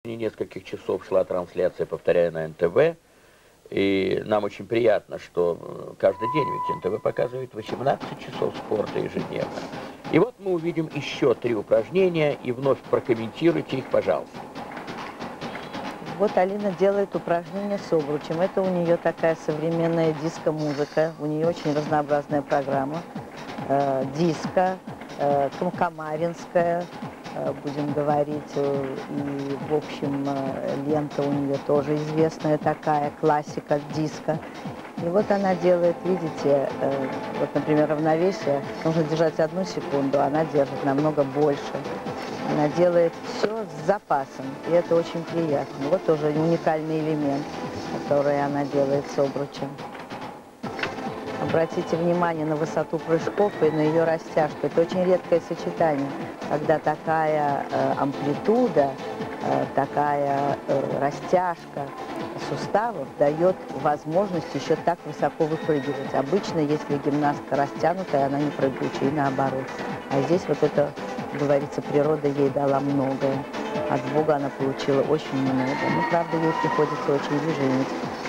Нескольких часов шла трансляция, повторяя на НТВ. И нам очень приятно, что каждый день ведь НТВ показывает 18 часов спорта ежедневно. И вот мы увидим еще 3 упражнения, и вновь прокомментируйте их, пожалуйста. Вот Алина делает упражнения с обручем. Это у нее такая современная диско-музыка. У нее очень разнообразная программа. Диско, камаринская, будем говорить. И, в общем, лента у нее тоже известная такая, классика диско. И вот она делает, видите, вот, например, равновесие. Нужно держать 1 секунду, она держит намного больше. Она делает все с запасом, и это очень приятно. Вот тоже уникальный элемент, который она делает с обручем. Обратите внимание на высоту прыжков и на ее растяжку. Это очень редкое сочетание, когда такая амплитуда, такая растяжка суставов дает возможность еще так высоко выпрыгивать. Обычно, если гимнастка растянутая, она не прыгучая, и наоборот. А здесь вот это, говорится, природа ей дала многое. От Бога она получила очень много. Но, правда, ей приходится очень выживать,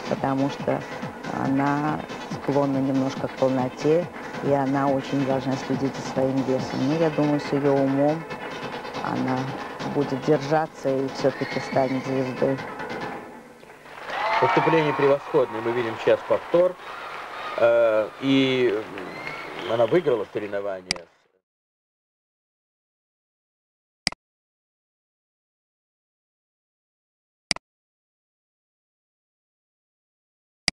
потому что она склонна немножко к полноте, и она очень должна следить за своим весом. Но я думаю, с ее умом она будет держаться и все-таки станет звездой. Выступление превосходное. Мы видим сейчас повтор. И она выиграла соревнование